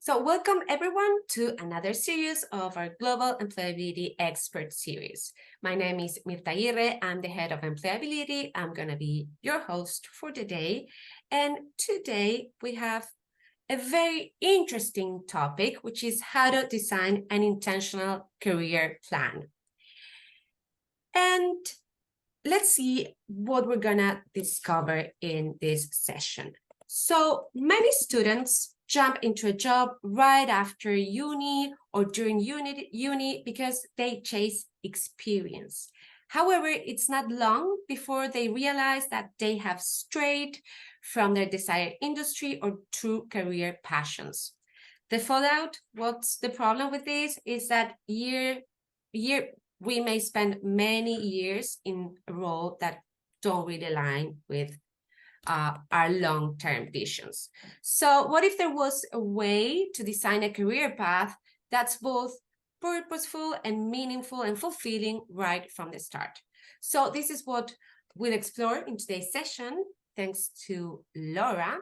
So welcome everyone to another series of our Global Employability Expert Series. My name is Mirta Aguirre. I'm the head of employability. I'm going to be your host for the day. And today we have a very interesting topic, which is how to design an intentional career plan. And let's see what we're going to discover in this session. So many students jump into a job right after uni or during uni because they chase experience. However, it's not long before they realize that they have strayed from their desired industry or true career passions. The fallout, what's the problem with this, is that we may spend many years in a role that don't really align with our long-term visions. So what if there was a way to design a career path that's both purposeful and meaningful and fulfilling right from the start? So this is what we'll explore in today's session, thanks to Laura.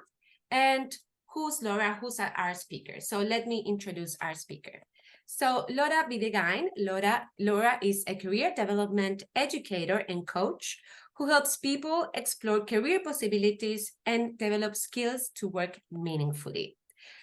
And who's Laura? Who's our speaker? So let me introduce our speaker. So Laura Bidegain. Laura is a career development educator and coach who helps people explore career possibilities and develop skills to work meaningfully.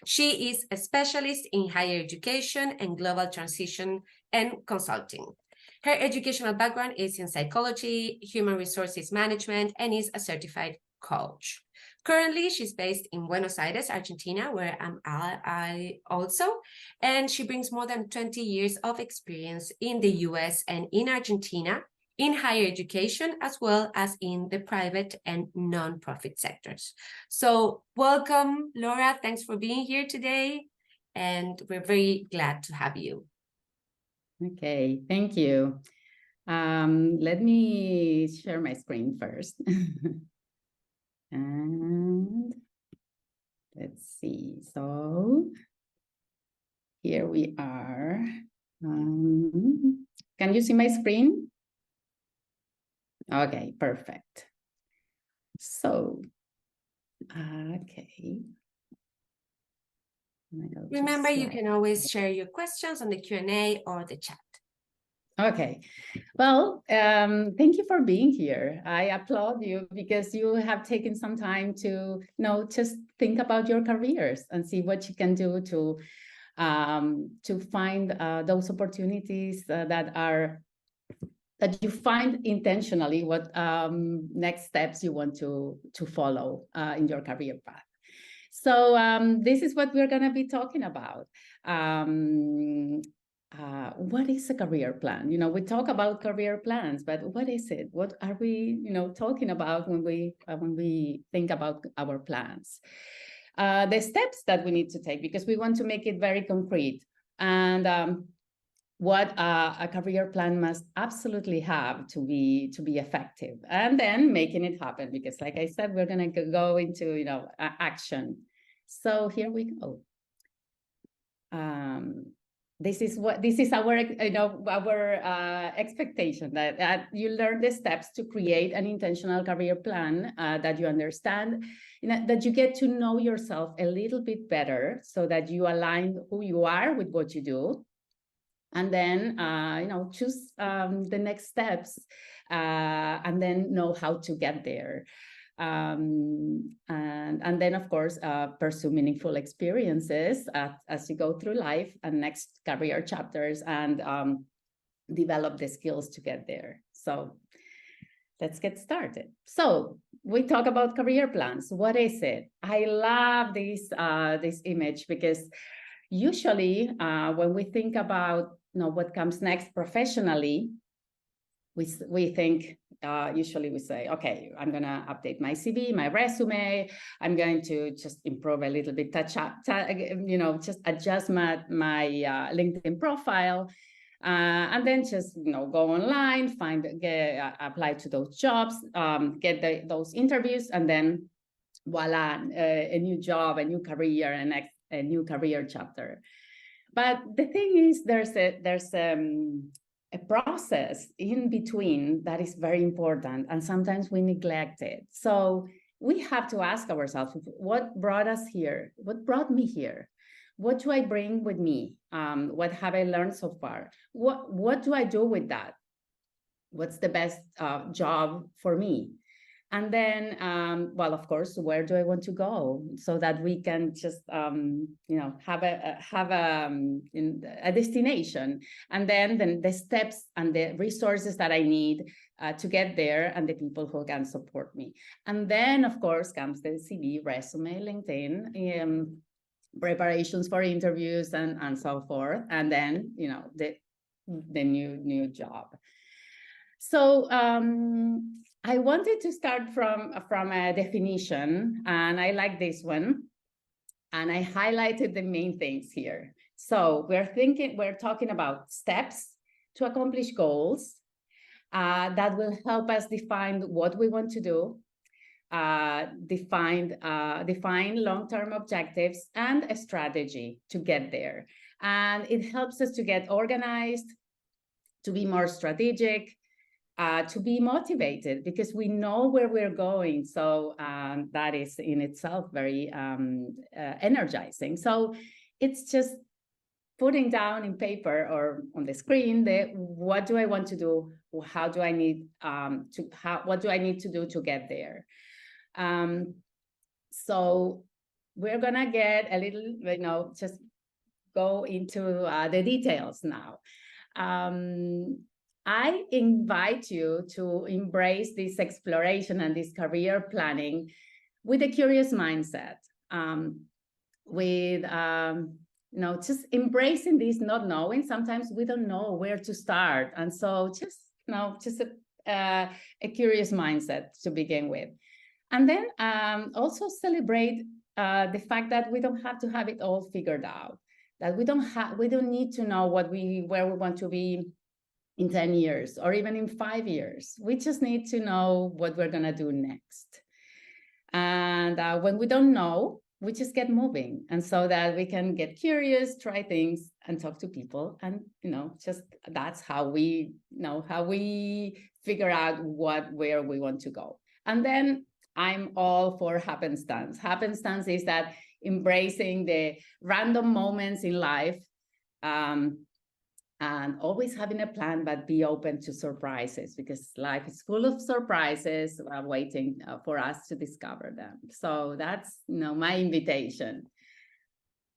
She is a specialist in higher education and global transition and consulting. Her educational background is in psychology, human resources management, and is a certified coach. Currently, she's based in Buenos Aires, Argentina, where I also, and she brings more than 20 years of experience in the US and in Argentina, in higher education, as well as in the private and non-profit sectors. So welcome, Laura. Thanks for being here today. And we're very glad to have you. Okay, thank you. Let me share my screen first. And let's see. So here we are. Can you see my screen? Okay, perfect. So, okay. Remember, you can always share your questions on the Q&A or the chat. Okay, well, thank you for being here. I applaud you because you have taken some time to, just think about your careers and see what you can do to find those opportunities that you find intentionally what next steps you want to follow in your career path. So this is what we're going to be talking about. What is a career plan? We talk about career plans, but what is it? What are we, talking about when we think about our plans? The steps that we need to take, because we want to make it very concrete, and what a career plan must absolutely have to be effective, and then making it happen. Because, like I said, we're going to go into action. So here we go. This is our expectation, that you learn the steps to create an intentional career plan, that you understand, that you get to know yourself a little bit better, so that you align who you are with what you do, and then choose the next steps, and then know how to get there. And then, of course, pursue meaningful experiences as you go through life and next career chapters, and develop the skills to get there. So let's get started. So we talk about career plans. What is it? I love this image, because usually when we think about what comes next professionally, we think, usually we say, okay, I'm going to update my CV, my resume. I'm going to just improve a little bit, just adjust my LinkedIn profile, and then just go online, apply to those jobs, get those interviews, and then voila, a new job, a new career, and a new career chapter. But the thing is, there's a process in between that is very important, and sometimes we neglect it. So we have to ask ourselves, what brought us here? What brought me here? What do I bring with me? What have I learned so far? What do I do with that? What's the best job for me? And then, well, of course, where do I want to go, so that we can just, have a destination, and then the steps and the resources that I need to get there, and the people who can support me. And then, of course, comes the CV, resume, LinkedIn, preparations for interviews, and so forth. And then, the new job. So I wanted to start from a definition, and I like this one, and I highlighted the main things here. So we're talking about steps to accomplish goals that will help us define what we want to do, define long-term objectives and a strategy to get there. And it helps us to get organized, to be more strategic, to be motivated, because we know where we're going. So that is in itself very energizing. So it's just putting down in paper or on the screen what do I want to do? How do I need what do I need to do to get there? So we're gonna get a little, just go into the details now. I invite you to embrace this exploration and this career planning with a curious mindset, with just embracing this not knowing. Sometimes we don't know where to start, and so just a curious mindset to begin with, and then also celebrate the fact that we don't have to have it all figured out. That we don't need to know where we want to be in 10 years or even in 5 years. We just need to know what we're going to do next. And when we don't know, we just get moving. And so that we can get curious, try things, and talk to people. And, just that's how we figure out where we want to go. And then I'm all for happenstance. Happenstance is that embracing the random moments in life, and always having a plan, but be open to surprises, because life is full of surprises waiting for us to discover them. So that's, my invitation.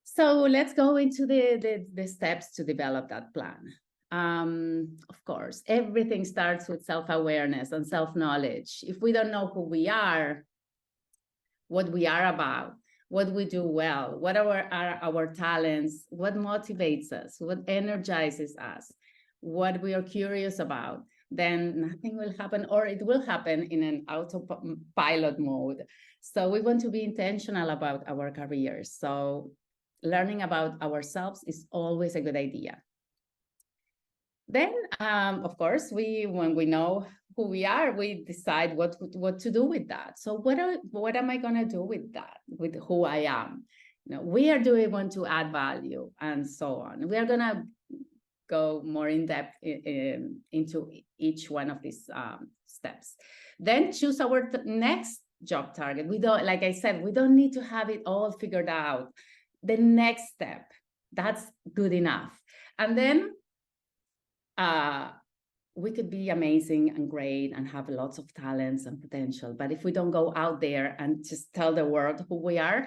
So let's go into the steps to develop that plan. Of course, everything starts with self-awareness and self-knowledge. If we don't know who we are, what we are about, what we do well, what are our talents, what motivates us, what energizes us, what we are curious about, then nothing will happen, or it will happen in an autopilot mode. So we want to be intentional about our careers. So learning about ourselves is always a good idea. Then, of course, when we know who we are, we decide what to do with that. So what am I going to do with that, with who I am? Where do we want to add value, and so on. We are going to go more in depth into each one of these steps. Then choose our next job target. We don't, like I said, we don't need to have it all figured out. The next step, that's good enough. And then we could be amazing and great and have lots of talents and potential. But if we don't go out there and just tell the world who we are,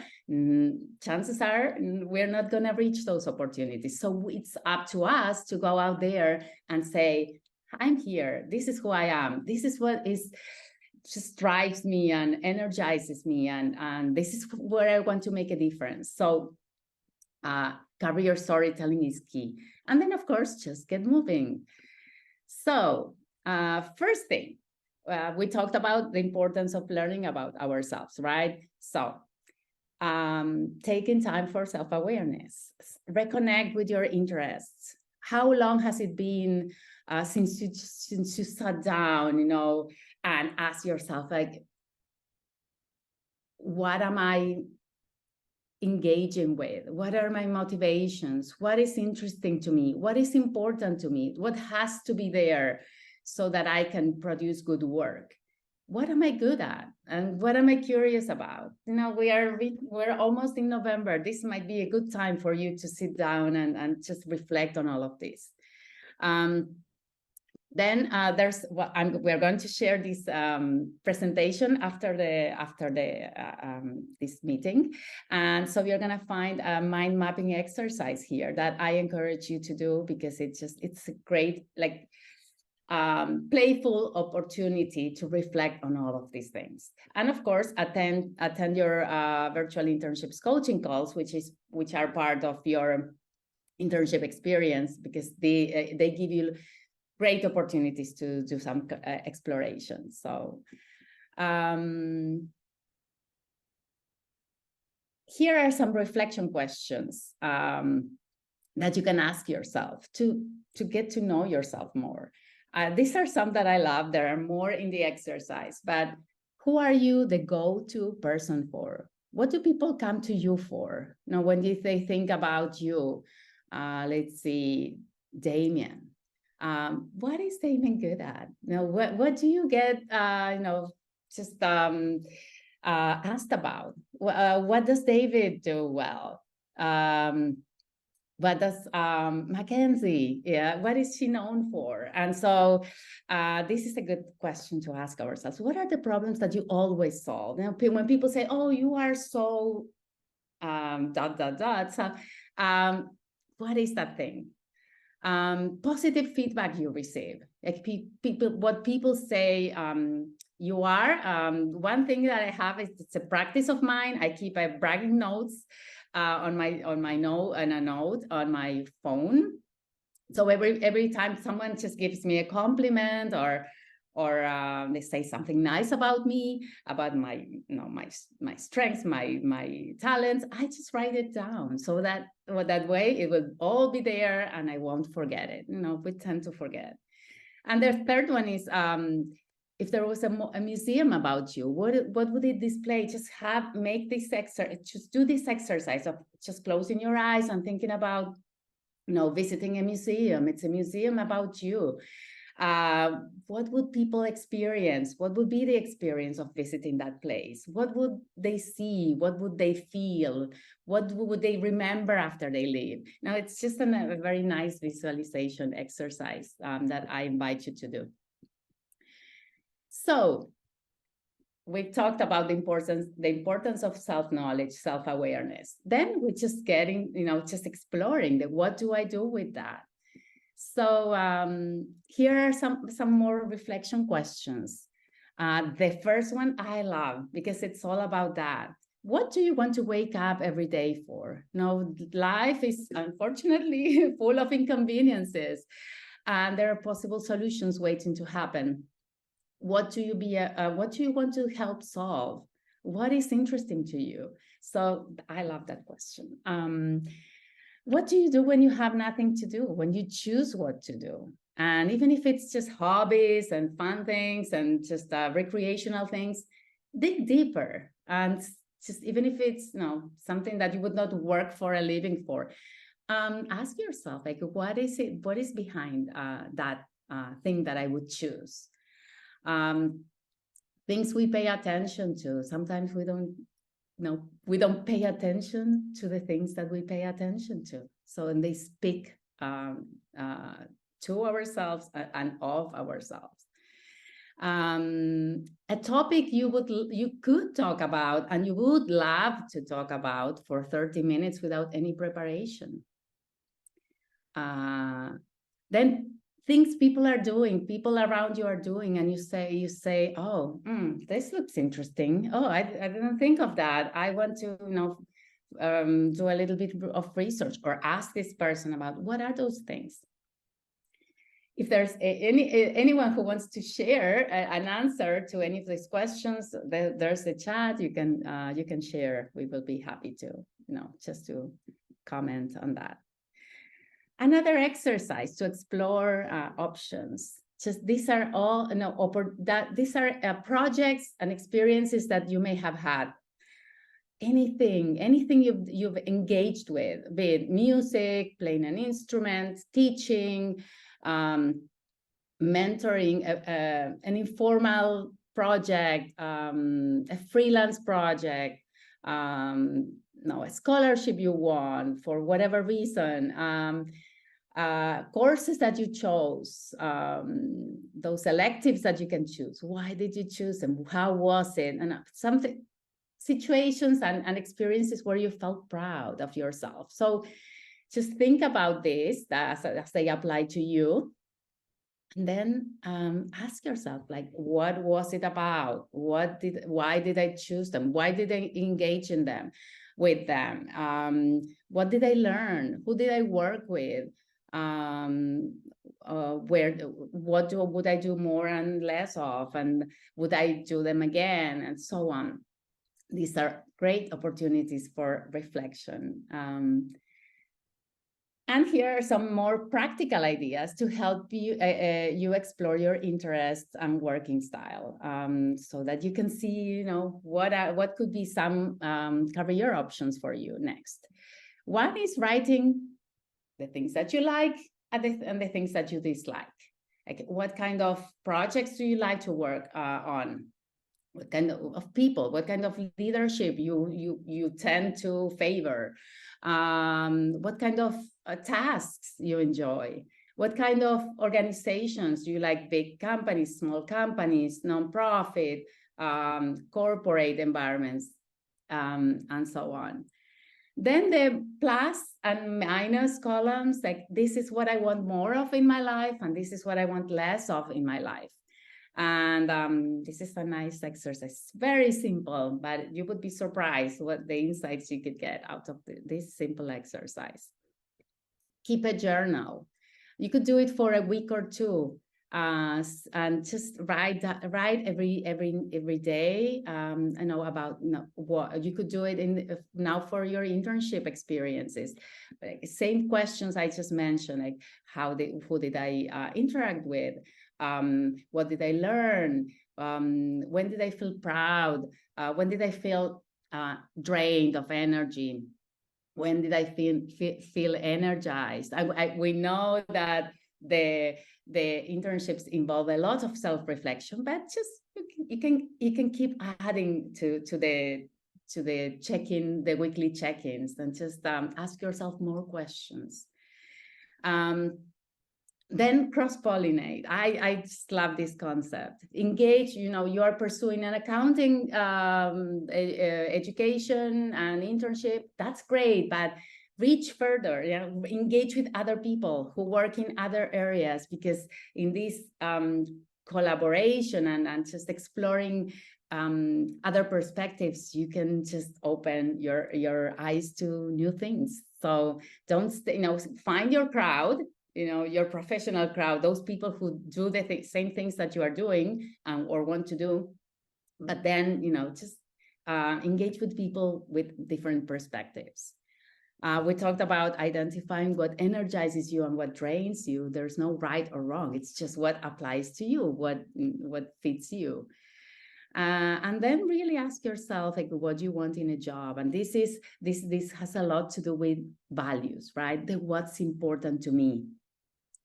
chances are we're not going to reach those opportunities. So it's up to us to go out there and say, I'm here. This is who I am. This is what just drives me and energizes me. And this is where I want to make a difference. So career storytelling is key. And then, of course, just get moving. So first thing, we talked about the importance of learning about ourselves, right? So taking time for self-awareness, reconnect with your interests. How long has it been since you sat down, and ask yourself, like, what am I engaging with? What are my motivations? What is interesting to me? What is important to me? What has to be there so that I can produce good work? what am I good at? And what am I curious about? You know, we're almost in November. This might be a good time for you to sit down and just reflect on all of this. Then there's what we're going to share this presentation after this meeting, and so you're going to find a mind mapping exercise here that I encourage you to do, because it's a great playful opportunity to reflect on all of these things. And of course, attend your virtual internships coaching calls, which are part of your internship experience, because they give you great opportunities to do some exploration. So here are some reflection questions that you can ask yourself to get to know yourself more. These are some that I love. There are more in the exercise, but who are you the go-to person for? What do people come to you for? Now, when they think about you, let's see, Damien. What is Damien good at? You know, what do you get, just asked about? What does David do well? What does Mackenzie, what is she known for? And so this is a good question to ask ourselves. What are the problems that you always solve? You know, when people say, oh, you are so ... So, what is that thing? Positive feedback you receive, like what people say you are. One thing that I have is, it's a practice of mine. I keep a bragging notes on my note on my phone. So every time someone just gives me a compliment, or they say something nice about me, about my strengths, my talents, I just write it down, so that way it will all be there and I won't forget it. You know, we tend to forget. And the third one is, if there was a museum about you, what would it display? Just make this exercise, just do this exercise of just closing your eyes and thinking about, visiting a museum. It's a museum about you. What would people experience? What would be the experience of visiting that place? What would they see? What would they feel? What would they remember after they leave? Now, it's just a very nice visualization exercise that I invite you to do. So we talked about the importance of self-knowledge, self-awareness. Then we're just just exploring what do I do with that? So here are some more reflection questions. The first one I love, because it's all about that. What do you want to wake up every day for? Now, life is unfortunately full of inconveniences, and there are possible solutions waiting to happen. What do you want to help solve? What is interesting to you? So I love that question. What do you do when you have nothing to do, when you choose what to do? And even if it's just hobbies and fun things and just recreational things, dig deeper. And just even if it's something that you would not work for a living for, ask yourself, like, what is behind that thing that I would choose? Things we pay attention to. Sometimes we don't pay attention to the things that we pay attention to. So, and they speak to ourselves and of ourselves. A topic you could talk about and you would love to talk about for 30 minutes without any preparation. Then things people around you are doing, and you say, oh, this looks interesting. Oh, I didn't think of that. I want to do a little bit of research, or ask this person about what are those things. If there's anyone who wants to share an answer to any of these questions, there's a chat. You can share. We will be happy to just to comment on that. Another exercise to explore options. Just these are all these are projects and experiences that you may have had. Anything you've engaged with, be it music, playing an instrument, teaching, mentoring, an informal project, a freelance project, no, a scholarship you want for whatever reason, courses that you chose, those electives that you can choose. Why did you choose them? How was it? And something, situations and experiences where you felt proud of yourself. So just think about this as they apply to you. And then ask yourself, like, what was it about? Why did I choose them? Why did I engage in them, with them? What did I learn? Who did I work with? What would I do more and less of? And would I do them again? And so on. These are great opportunities for reflection. And here are some more practical ideas to help you you explore your interests and working style, so that you can see, you know, what could be some career options for you next. One is writing the things that you like and the things that you dislike. Like, what kind of projects do you like to work on? What kind of people, what kind of leadership you tend to favor, what kind of tasks you enjoy, what kind of organizations do you like, big companies, small companies, nonprofit, corporate environments, and so on. Then the plus and minus columns, like, this is what I want more of in my life, and this is what I want less of in my life. And this is a nice exercise, very simple, but you would be surprised what the insights you could get out of this simple exercise. Keep a journal. You could do it for a week or two, and just write every day. I know about, you know, what you could do it in now for your internship experiences. Like, same questions I just mentioned, like who did I interact with? What did I learn? When did I feel proud? When did I feel drained of energy? When did I feel energized? We know that the internships involve a lot of self-reflection, but just you can keep adding to the check-in, the weekly check-ins, and just ask yourself more questions. Then cross-pollinate. I just love this concept. Engage, you know, you are pursuing an accounting education and internship. That's great, but reach further, you know, engage with other people who work in other areas, because in this collaboration and just exploring other perspectives, you can just open your eyes to new things. So don't stay, you know, find your crowd, you know, your professional crowd, those people who do the same things that you are doing or want to do, but then, you know, just engage with people with different perspectives. We talked about identifying what energizes you and what drains you. There's no right or wrong. It's just what applies to you, what fits you. And then really ask yourself, like, what you want in a job. And this has a lot to do with values, right? What's important to me,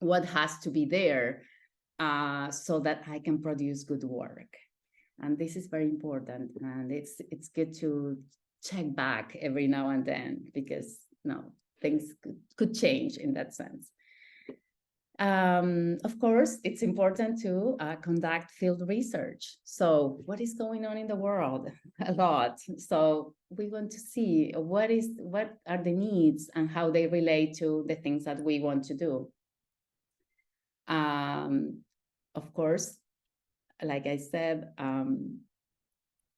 what has to be there so that I can produce good work. And this is very important. And it's good to check back every now and then, because things could change in that sense. Of course, it's important to conduct field research. So what is going on in the world? A lot. So we want to see what are the needs and how they relate to the things that we want to do. Of course, like I said,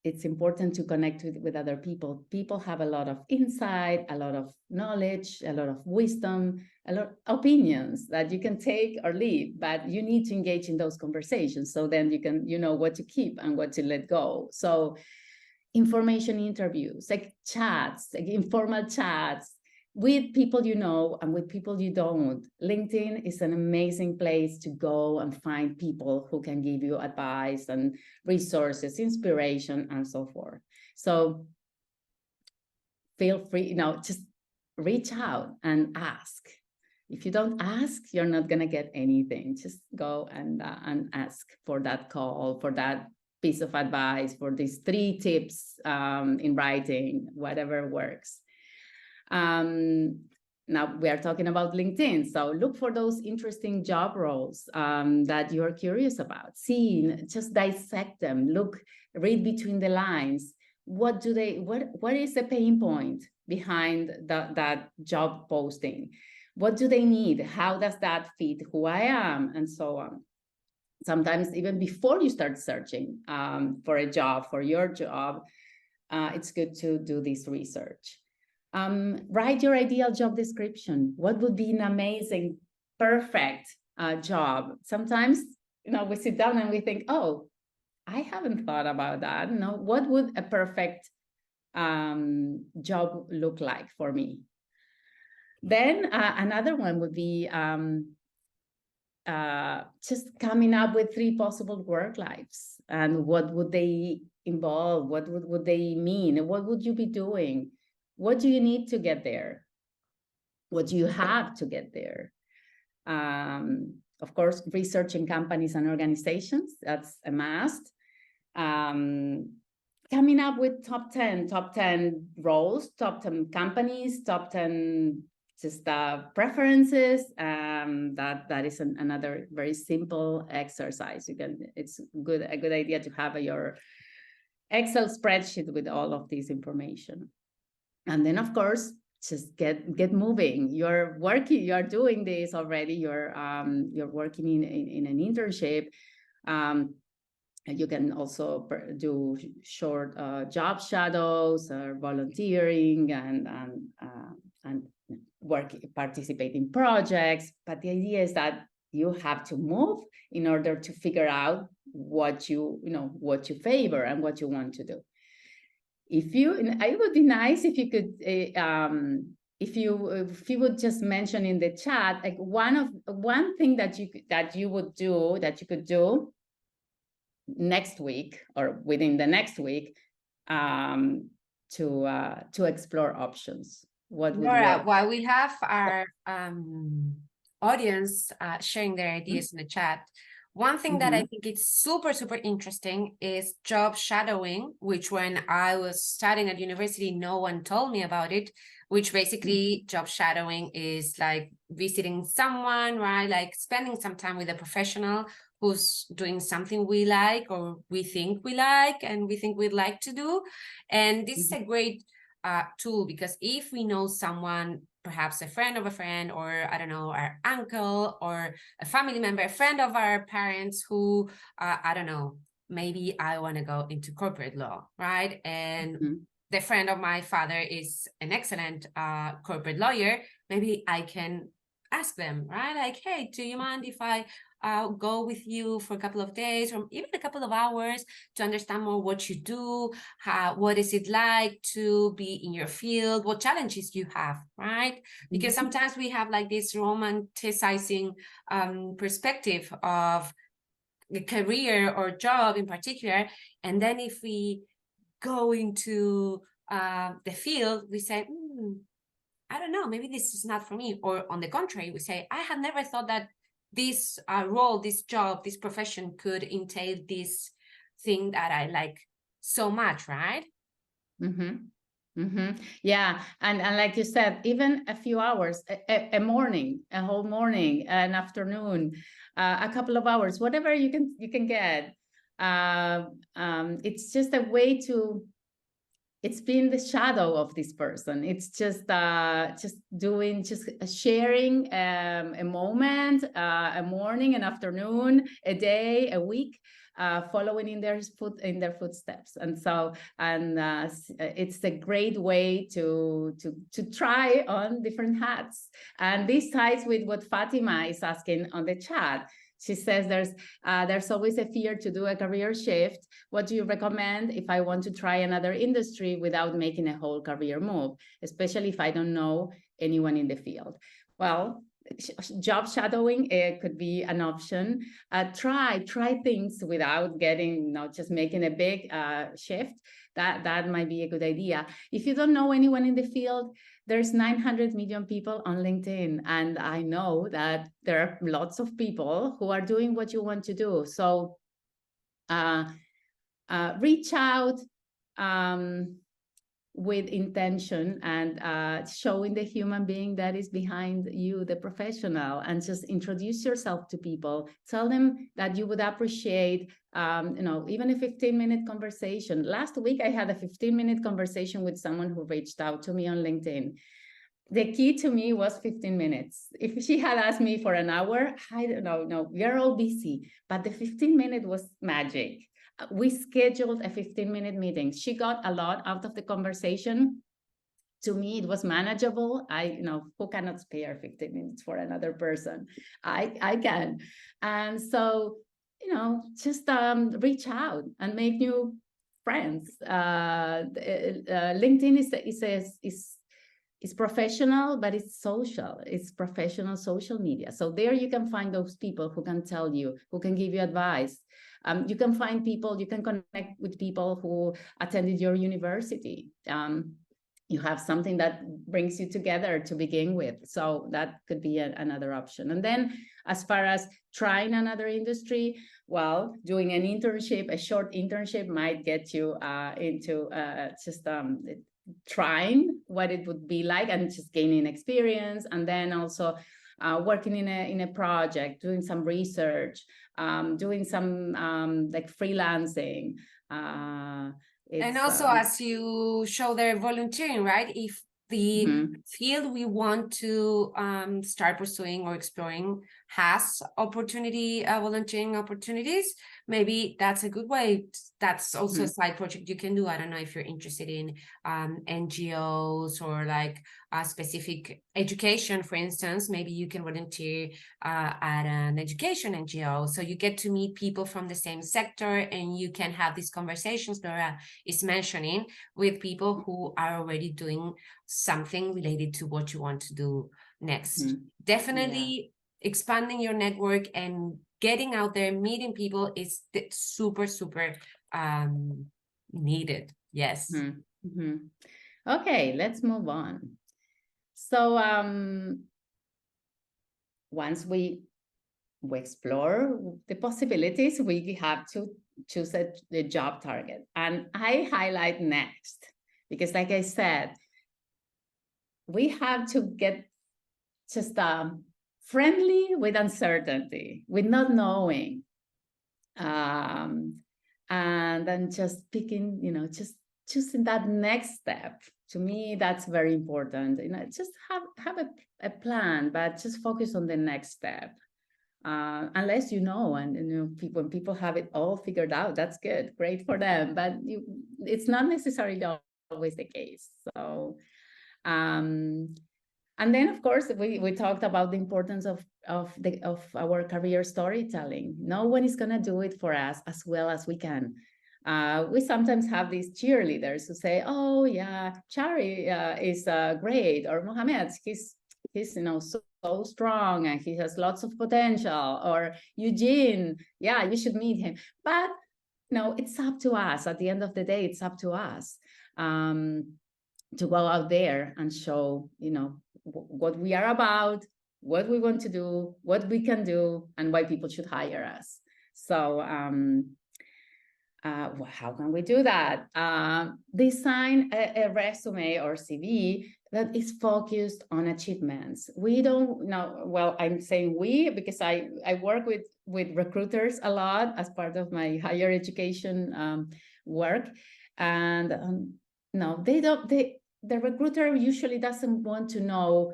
it's important to connect with other people. People have a lot of insight, a lot of knowledge, a lot of wisdom, a lot of opinions that you can take or leave, but you need to engage in those conversations. So then you know what to keep and what to let go. So information interviews, like chats, like informal chats with people you know and with people you don't. LinkedIn is an amazing place to go and find people who can give you advice and resources, inspiration, and so forth. So feel free, just reach out and ask. If you don't ask, you're not going to get anything. Just go and ask for that call, for that piece of advice, for these 3 tips in writing, whatever works. Now we are talking about LinkedIn. So look for those interesting job roles that you're curious about. See, just dissect them. Look, read between the lines. What is the pain point behind that job posting? What do they need? How does that fit who I am? And so on. Sometimes even before you start searching for a job, for your job, it's good to do this research. Write your ideal job description. What would be an amazing, perfect job? Sometimes, we sit down and we think, oh, I haven't thought about that. What would a perfect job look like for me? Then another one would be just coming up with 3 possible work lives, and what would they involve? What would they mean? What would you be doing? What do you need to get there? What do you have to get there? Of course, researching companies and organizations, that's a must. Coming up with top 10 roles, top 10 companies, top 10 just preferences. That is another very simple exercise. It's a good idea to have your Excel spreadsheet with all of this information. And then, of course, just get moving. You're working, you're doing this already. You're working in an internship. You can also do short job shadows or volunteering and participate in projects. But the idea is that you have to move in order to figure out what you favor and what you want to do. It would be nice if you could, if you would just mention in the chat, like one thing that you could do next week or within the next week to explore options. What would Laura, work? while we have our audience sharing their ideas in the chat, one thing that I think is super, super interesting is job shadowing, which when I was studying at university, no one told me about it, which basically job shadowing is like visiting someone, right? Like spending some time with a professional who's doing something we like or we think we like and we think we'd like to do. And this is a great tool, because if we know someone, perhaps a friend of a friend, or I don't know, our uncle or a family member, a friend of our parents who, I don't know, maybe I want to go into corporate law, right? And the friend of my father is an excellent corporate lawyer. Maybe I can ask them, right? Like, hey, do you mind if I go with you for a couple of days or even a couple of hours to understand more what you do, what is it like to be in your field, what challenges you have, right? Because sometimes we have like this romanticizing perspective of the career or job in particular, and then if we go into the field, we say, I don't know, maybe this is not for me. Or on the contrary, we say, I have never thought that this role, this job, this profession could entail this thing that I like so much, right? Yeah, and like you said, even a few hours, a morning, a whole morning, an afternoon, a couple of hours, whatever you can get. It's just a way to. It's been the shadow of this person. It's just sharing a moment, a morning, an afternoon, a day, a week, following in their footsteps. And so, it's a great way to try on different hats. And this ties with what Fatima is asking on the chat. She says there's always a fear to do a career shift. What do you recommend if I want to try another industry without making a whole career move, especially if I don't know anyone in the field? Well, job shadowing could be an option. Try things without just making a big shift. That might be a good idea. If you don't know anyone in the field, there's 900 million people on LinkedIn, and I know that there are lots of people who are doing what you want to do. So reach out with intention and showing the human being that is behind you, the professional, and just introduce yourself to people. Tell them that you would appreciate, even a 15-minute conversation. Last week, I had a 15-minute conversation with someone who reached out to me on LinkedIn. The key to me was 15 minutes. If she had asked me for an hour, I don't know, no, we are all busy, but the 15-minute was magic. We scheduled a 15-minute meeting. She got a lot out of the conversation. To me, it was manageable. Who cannot spare 15 minutes for another person? I can. And so, just reach out and make new friends. LinkedIn is professional, but it's social. It's professional social media. So there you can find those people who can tell you, who can give you advice. You can find people, you can connect with people who attended your university. You have something that brings you together to begin with. So that could be another option. And then as far as trying another industry, well, doing an internship, a short internship might get you into trying what it would be like and just gaining experience. And then also working in a project, doing some research, doing some like freelancing. And also, as you show there, volunteering, right? If the field we want to start pursuing or exploring has volunteering opportunities, maybe that's a good way. That's also a side project you can do. I don't know if you're interested in NGOs or like specific education, for instance. Maybe you can volunteer at an education NGO. So you get to meet people from the same sector and you can have these conversations Laura is mentioning with people who are already doing something related to what you want to do next. Definitely expanding your network and getting out there, meeting people is super, super needed. Yes. Okay, let's move on. So once we explore the possibilities, we have to choose the job target. And I highlight next, because like I said, we have to get just friendly with uncertainty, with not knowing. And then just picking, just choosing that next step. To me, that's very important. Just have a plan, but just focus on the next step. Unless and when people have it all figured out, that's good, great for them. But it's not necessarily always the case. So, and then, of course, we talked about the importance of our career storytelling. No one is going to do it for us as well as we can. We sometimes have these cheerleaders who say, "Oh yeah, Chari is great," or Mohammed, he's so strong and he has lots of potential, or Eugene, yeah, you should meet him. But it's up to us. At the end of the day, it's up to us to go out there and show what we are about, what we want to do, what we can do, and why people should hire us. So how can we do that? Design a resume or CV that is focused on achievements. We don't know, well, I'm saying we, because I work with recruiters a lot as part of my higher education work. And no, the recruiter usually doesn't want to know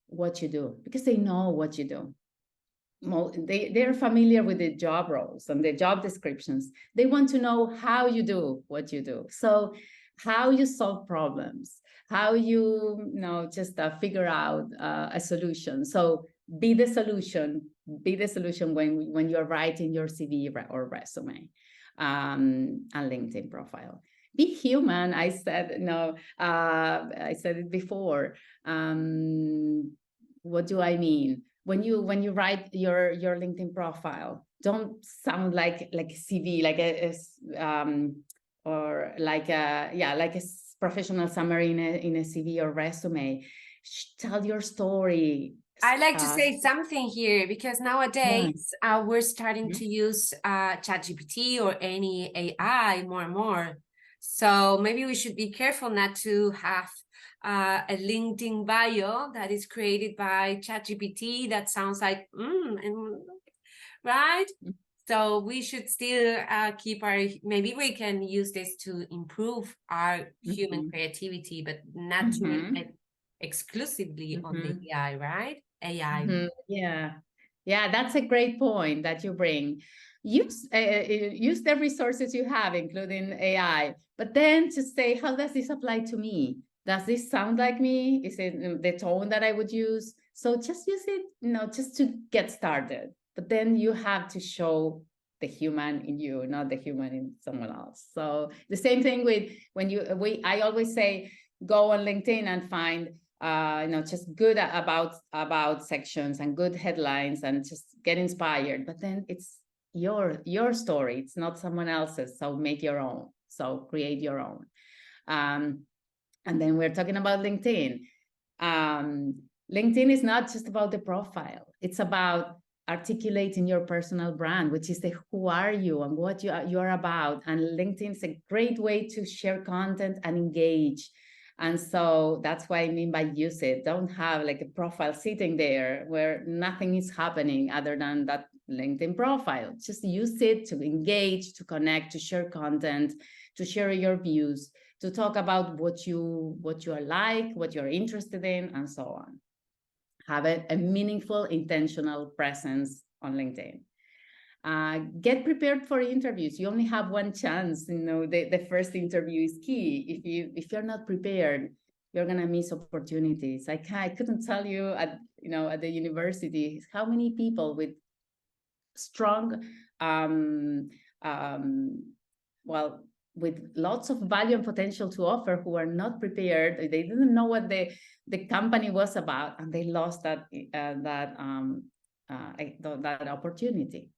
what you do, because they know what you do. They're familiar with the job roles and the job descriptions. They want to know how you do what you do. So how you solve problems, how you just figure out a solution. So be the solution when you're writing your CV or resume and LinkedIn profile. Be human. I said I said it before. What do I mean? When you write your LinkedIn profile, don't sound like a CV, like or like a professional summary in a CV or resume. Tell your story. I like to say something here because nowadays we're starting to use ChatGPT or any AI more and more. So maybe we should be careful not to have a LinkedIn bio that is created by ChatGPT that sounds like, right? So we should still keep maybe we can use this to improve our human creativity, but not to rely exclusively on the AI, right? AI. Yeah, that's a great point that you bring. Use the resources you have, including AI, but then to say, how does this apply to me? Does this sound like me? Is it the tone that I would use? So just use it, just to get started. But then you have to show the human in you, not the human in someone else. So the same thing with I always say, go on LinkedIn and find just good about sections and good headlines and just get inspired. But then it's your story. It's not someone else's. So make your own. So create your own. And then we're talking about LinkedIn. LinkedIn is not just about the profile. It's about articulating your personal brand, which is the who are you and what you are about. And LinkedIn is a great way to share content and engage. And so that's what I mean by use it. Don't have like a profile sitting there where nothing is happening other than that LinkedIn profile. Just use it to engage, to connect, to share content, to share your views, to talk about what you are like, what you're interested in, and so on. Have a meaningful, intentional presence on LinkedIn. Get prepared for interviews. You only have one chance. The first interview is key. If you're not prepared, you're gonna miss opportunities. I couldn't tell you at the university how many people with strong, with lots of value and potential to offer who are not prepared. They didn't know what the company was about, and they lost that opportunity.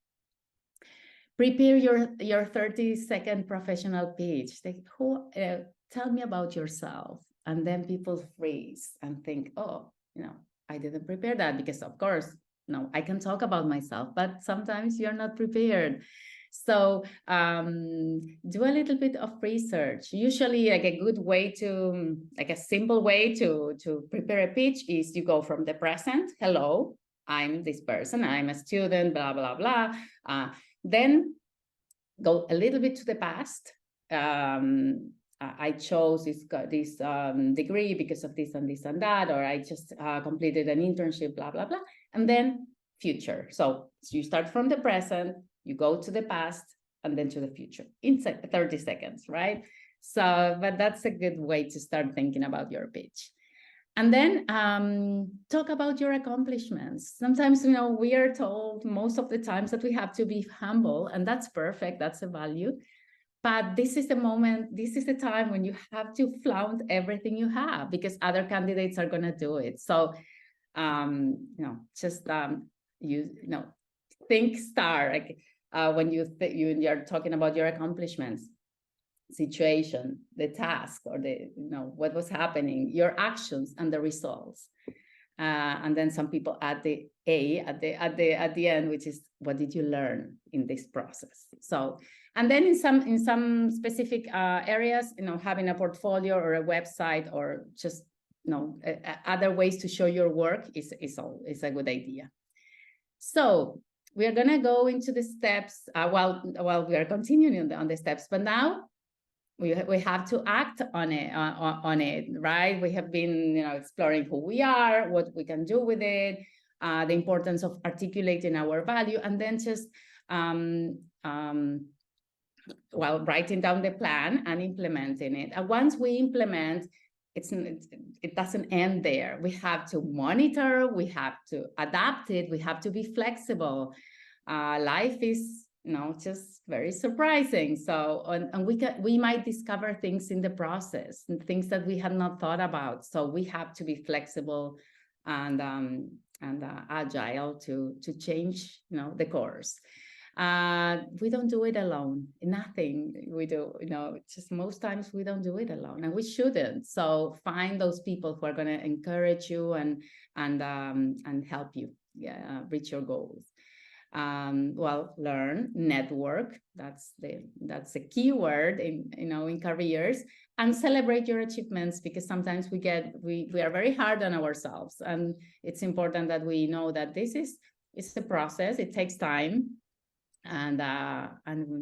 Prepare your 30-second professional pitch. Tell me about yourself, and then people freeze and think, oh, I didn't prepare that, because of course, I can talk about myself, but sometimes you're not prepared. So do a little bit of research. Usually, like a good way to, like a simple way to prepare a pitch is you go from the present. Hello, I'm this person. I'm a student, blah, blah, blah. Then go a little bit to the past. I chose this degree because of this and this and that, or I just completed an internship, blah, blah, blah. And then future. So you start from the present, you go to the past, and then to the future in 30 seconds, right? So, but that's a good way to start thinking about your pitch. And then talk about your accomplishments. Sometimes, we are told most of the times that we have to be humble, and that's perfect. That's a value. But this is the moment, this is the time when you have to flaunt everything you have, because other candidates are going to do it. So, just think star, like when you're talking about your accomplishments, situation, the task, or what was happening, your actions and the results. And then some people add the A at the end, which is what did you learn in this process. So, and then in some specific areas, having a portfolio or a website, or just other ways to show your work is a good idea. So we are gonna go into the steps while we are continuing on the steps, but now we have to act on it, right? We have been exploring who we are, what we can do with it, the importance of articulating our value, and then just writing down the plan and implementing it. And once we implement, it doesn't end there. We have to monitor, we have to adapt it, we have to be flexible. Life is just very surprising. So, and we might discover things in the process, and things that we had not thought about. So we have to be flexible and agile to change, the course. We don't do it alone. Nothing we do, just most times we don't do it alone, and we shouldn't. So find those people who are going to encourage you and help you reach your goals. Well, learn, network. That's the key word in careers, and celebrate your achievements, because sometimes we are very hard on ourselves, and it's important that we know that it's a process. It takes time, and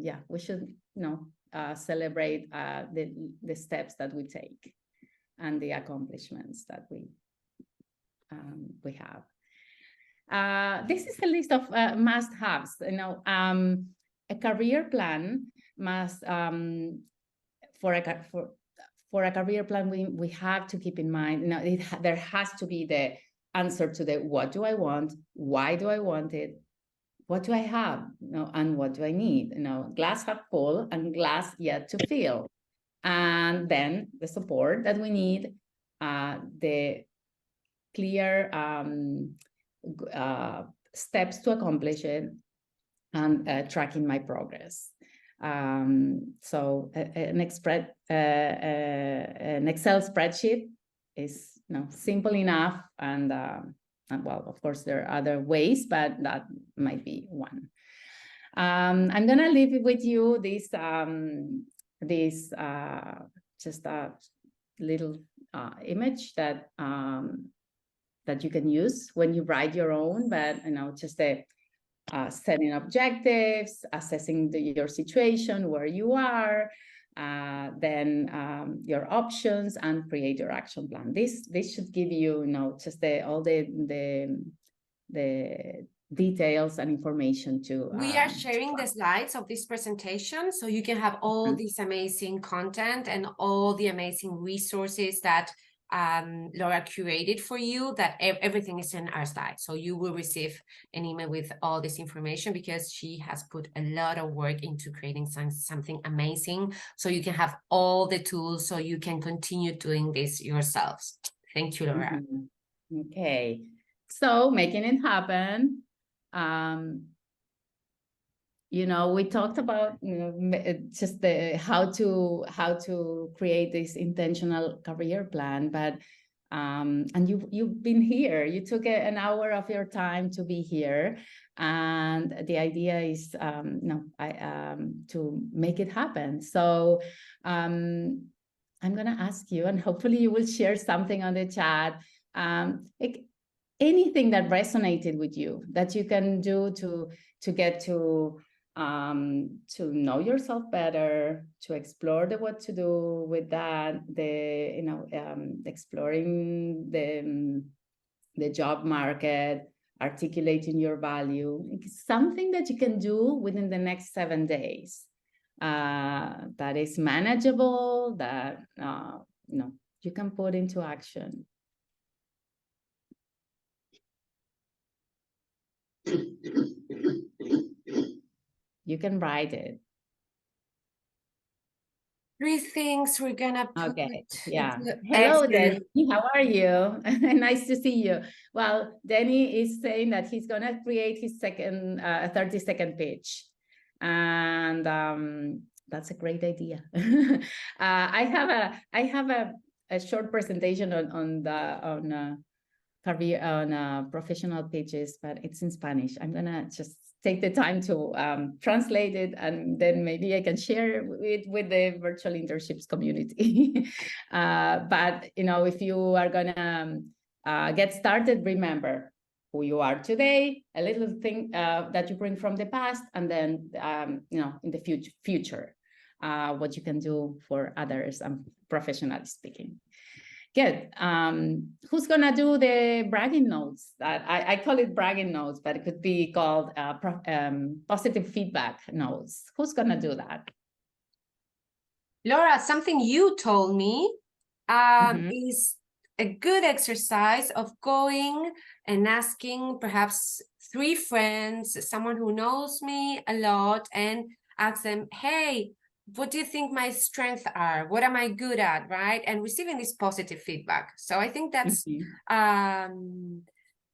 yeah, we should celebrate the steps that we take and the accomplishments that we have. This is a list of must-haves. A career plan must for a career plan, we have to keep in mind, there has to be the answer to the what do I want, why do I want it, what do I have, and what do I need? Glass half full and glass yet to fill. And then the support that we need, the clear steps to accomplish it, and tracking my progress. So an Excel spreadsheet is simple enough, and well, of course, there are other ways, but that might be one. I'm gonna leave with you this just a little image that you can use when you write your own, but just setting objectives, assessing your situation, where you are, then your options, and create your action plan. This should give you, just all the details and information to. We are sharing the slides of this presentation, so you can have all this amazing content and all the amazing resources that Laura curated for you, that everything is in our slides. So you will receive an email with all this information, because she has put a lot of work into creating something amazing, so you can have all the tools so you can continue doing this yourselves. Thank you, Laura. Okay, so making it happen. We talked about just how to create this intentional career plan, but and you've been here. You took an hour of your time to be here, and the idea is to make it happen. So I'm gonna ask you, and hopefully you will share something on the chat. Anything that resonated with you that you can do to get to know yourself better, to explore what to do with that, exploring the job market, articulating your value, something that you can do within the next 7 days, that is manageable, that you can put into action. You can write it. 3 things we're gonna put. Okay, yeah. Hello, Danny. How are you? Nice to see you. Well, Danny is saying that he's gonna create his second 30-second pitch, and that's a great idea. I have a short presentation on professional pitches, but it's in Spanish. I'm gonna just take the time to translate it, and then maybe I can share it with the virtual internships community. But if you are gonna get started, remember who you are today, a little thing that you bring from the past, and then in the future, what you can do for others, and professionally speaking. Good. Who's gonna do the bragging notes? I call it bragging notes, but it could be called positive feedback notes. Who's gonna do that? Laura, something you told me is a good exercise of going and asking perhaps 3 friends, someone who knows me a lot, and ask them, hey, what do you think my strengths are? What am I good at, right? And receiving this positive feedback. So I think that's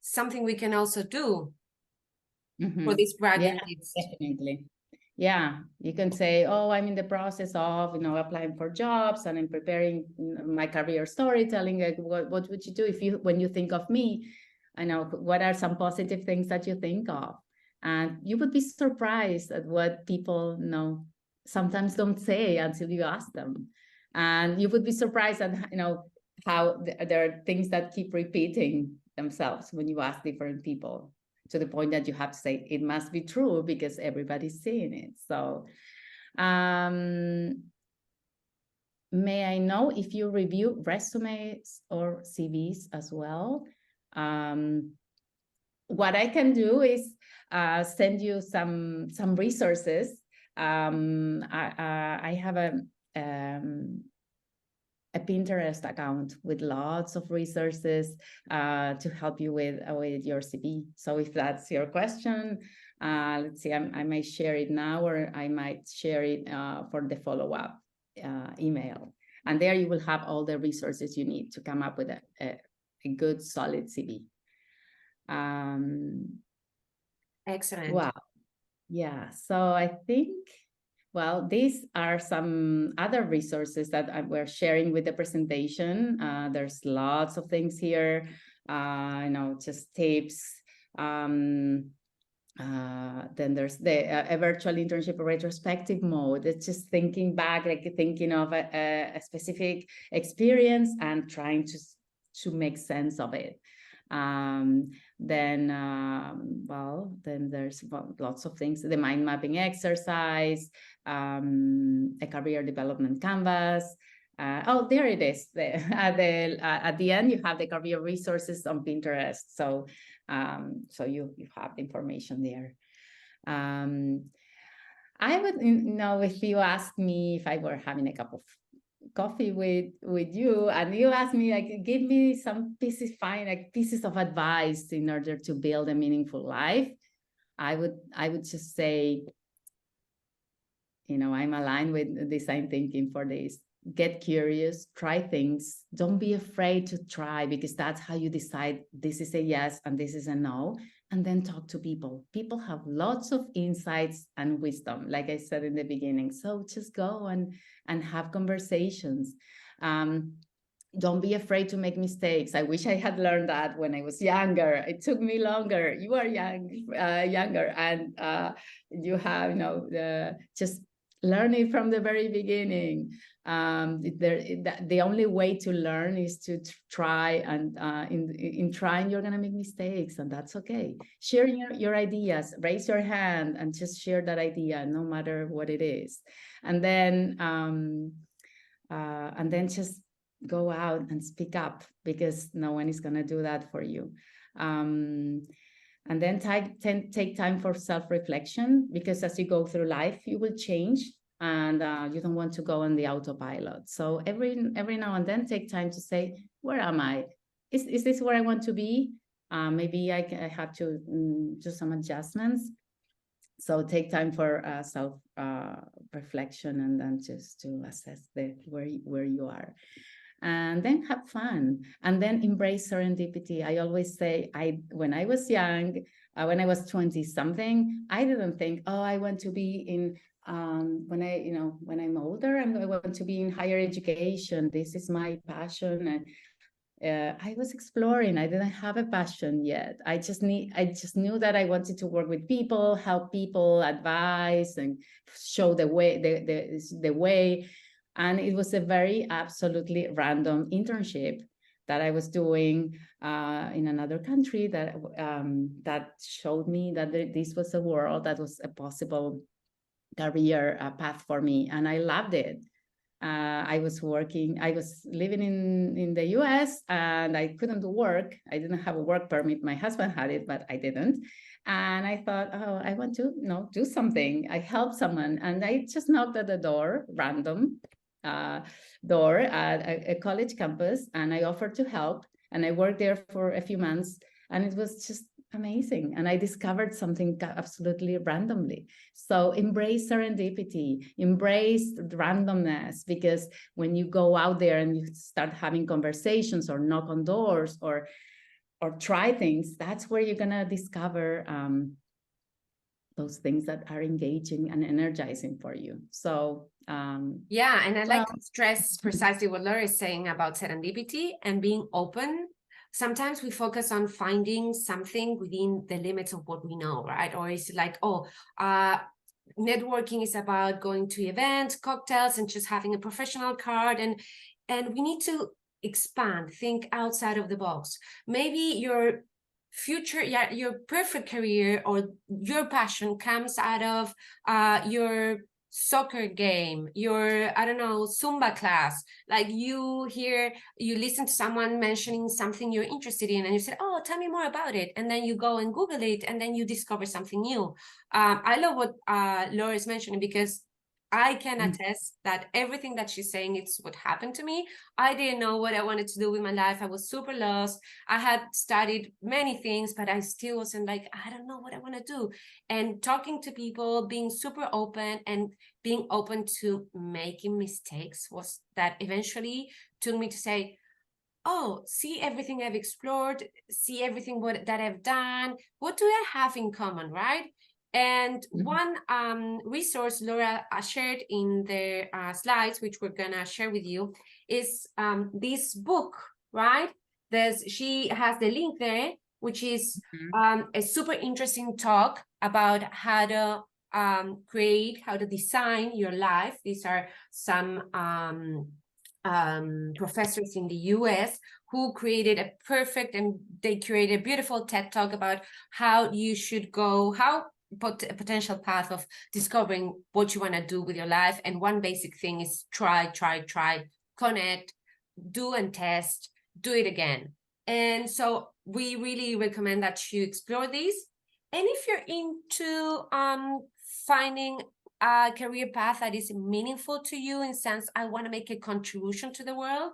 something we can also do. for these Yeah, bragging lists? definitely. Yeah, you can say, oh, I'm in the process of, applying for jobs, and I'm preparing my career storytelling. Like, what would you do when you think of me? I know, what are some positive things that you think of? And you would be surprised at what people sometimes don't say until you ask them. And you would be surprised at, how there are things that keep repeating themselves when you ask different people, to the point that you have to say it must be true because everybody's seeing it. So may I know if you review resumes or CVs as well? What I can do is send you some resources. I have a Pinterest account with lots of resources to help you with your CV. So if that's your question, let's see, I might share it now, or I might share it for the follow-up email. And there you will have all the resources you need to come up with a good, solid CV. Excellent. Wow. Yeah. So I think, well, these are some other resources that we're sharing with the presentation. There's lots of things here, just tips. Then there's a virtual internship retrospective mode. It's just thinking back, like thinking of a specific experience and trying to make sense of it. Then there's lots of things. The mind mapping exercise, a career development canvas. There it is. At the end, you have the career resources on Pinterest. So you have the information there. I would know, if you asked me if I were having a cup of coffee with you, and you ask me, like, give me some pieces of advice in order to build a meaningful life, I would just say, I'm aligned with design thinking for this. Get curious, try things. Don't be afraid to try, because that's how you decide this is a yes and this is a no. And then talk to people. People have lots of insights and wisdom, like I said in the beginning. So just go and have conversations. Don't be afraid to make mistakes. I wish I had learned that when I was younger. It took me longer. You are younger, and you have, just learn it from the very beginning. The only way to learn is to try, and in trying, you're gonna make mistakes, and that's okay. Share your ideas. Raise your hand and just share that idea, no matter what it is, and then just go out and speak up, because no one is gonna do that for you. And then take time for self-reflection, because as you go through life, you will change, and you don't want to go on the autopilot. So every now and then, take time to say, where am I? Is this where I want to be? Maybe I have to do some adjustments. So take time for self-reflection, and then just to assess where you are. And then have fun, and then embrace serendipity. I always say, when I was young, when I was 20 something, I didn't think, I want to be in, when I'm older, I want to be in higher education. This is my passion. And I was exploring. I didn't have a passion yet. I just knew that I wanted to work with people, help people, advise, and show the way, the way. And it was a very absolutely random internship that I was doing in another country that showed me that this was a world that was a possible career path for me. And I loved it. I was living in the US, and I couldn't work. I didn't have a work permit. My husband had it, but I didn't. And I thought, I want to do something. I helped someone, and I just knocked at the door, random door at a college campus, and I offered to help, and I worked there for a few months, and it was just amazing. And I discovered something absolutely randomly. So embrace serendipity, embrace randomness, because when you go out there and you start having conversations, or knock on doors, or try things, that's where you're gonna discover those things that are engaging and energizing for you. So yeah, and I like to stress precisely what Laura is saying about serendipity and being open. Sometimes we focus on finding something within the limits of what we know, right? Or it's like, oh, networking is about going to events, cocktails, and just having a professional card. And we need to expand, think outside of the box. Maybe your future, yeah, your perfect career or your passion comes out of your soccer game, your, I don't know, Zumba class. Like you listen to someone mentioning something you're interested in and you say, oh, tell me more about it. And then you go and Google it and then you discover something new. I love what Laura is mentioning, because I can attest that everything that she's saying, it's what happened to me. I didn't know what I wanted to do with my life. I was super lost. I had studied many things, but I still wasn't like, I don't know what I want to do. And talking to people, being super open and being open to making mistakes was that eventually took me to say, oh, see everything I've explored, see everything that I've done. What do I have in common, right? And one resource Laura shared in the slides, which we're gonna share with you, is this book, right? She has the link there, which is a super interesting talk about how to create, how to design your life. These are some professors in the US who created a perfect, and they created a beautiful TED talk about how you should go, how a potential path of discovering what you want to do with your life. And one basic thing is try, connect, do and test, do it again. And so we really recommend that you explore these. And if you're into finding a career path that is meaningful to you, in sense, I want to make a contribution to the world,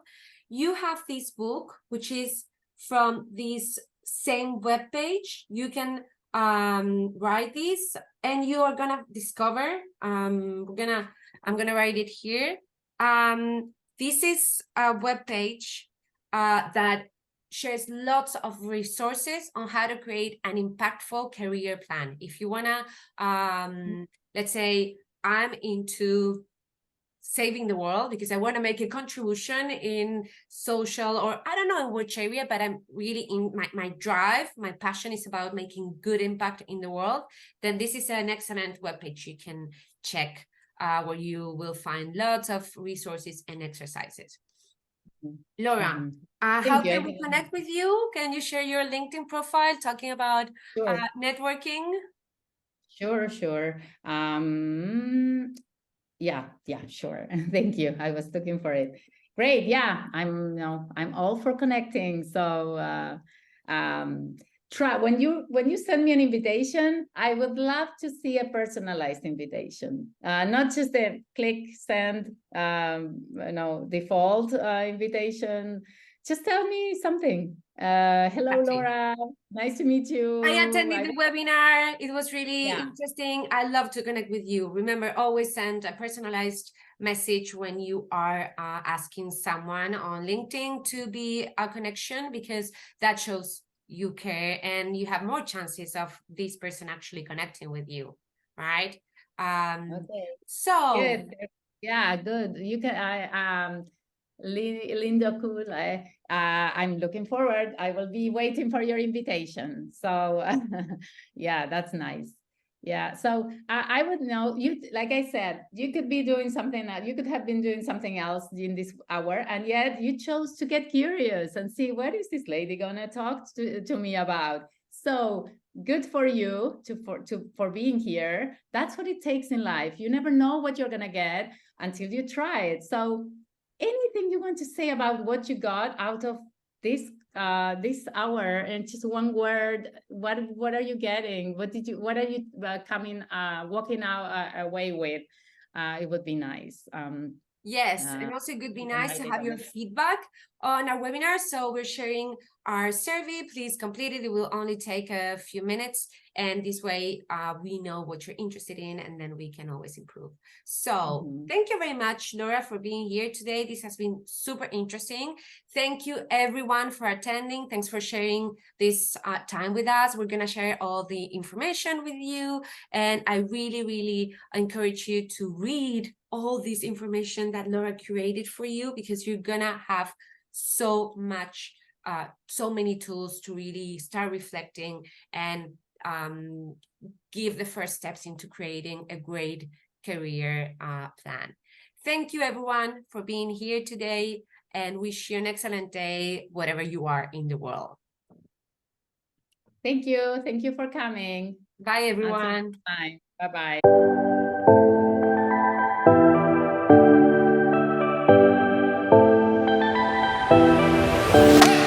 you have this book, which is from this same webpage. You can write this and you are gonna discover, I'm gonna write it here. This is a webpage that shares lots of resources on how to create an impactful career plan. If you wanna, let's say I'm into saving the world because I want to make a contribution in social, or I don't know in which area, but I'm really in my drive, my passion is about making good impact in the world, then this is an excellent webpage you can check, where you will find lots of resources and exercises. Laura, how can we connect with you? Can you share your LinkedIn profile talking about networking? Sure. Yeah, sure. Thank you. I was looking for it. Great. Yeah, I'm all for connecting. So try when you send me an invitation, I would love to see a personalized invitation, not just a click send, default invitation. Just tell me something. Hello, Laura. Nice to meet you. I attended the webinar. It was really interesting. I love to connect with you. Remember, always send a personalized message when you are asking someone on LinkedIn to be a connection, because that shows you care and you have more chances of this person actually connecting with you, right? Okay. So good. Yeah, good. You can Linda, cool. I'm looking forward. I will be waiting for your invitation. So yeah, that's nice. Yeah. So I would know you, like I said, you could be doing something that you could have been doing something else in this hour, and yet you chose to get curious and see what is this lady gonna talk to me about. So good for you for being here. That's what it takes in life. You never know what you're gonna get until you try it. So anything you want to say about what you got out of this hour, and just one word, what are you getting? What are you walking away with? It would be nice. Yes, and also it would be nice to have your feedback on our webinar. So we're sharing our survey. Please complete it. It will only take a few minutes. And this way we know what you're interested in, and then we can always improve. So thank you very much, Laura, for being here today. This has been super interesting. Thank you everyone for attending. Thanks for sharing this time with us. We're gonna share all the information with you. And I really, really encourage you to read all this information that Laura curated for you, because you're gonna have so much, so many tools to really start reflecting and give the first steps into creating a great career plan. Thank you everyone for being here today, and wish you an excellent day wherever you are in the world. Thank you. Thank you for coming. Bye everyone. Bye-bye.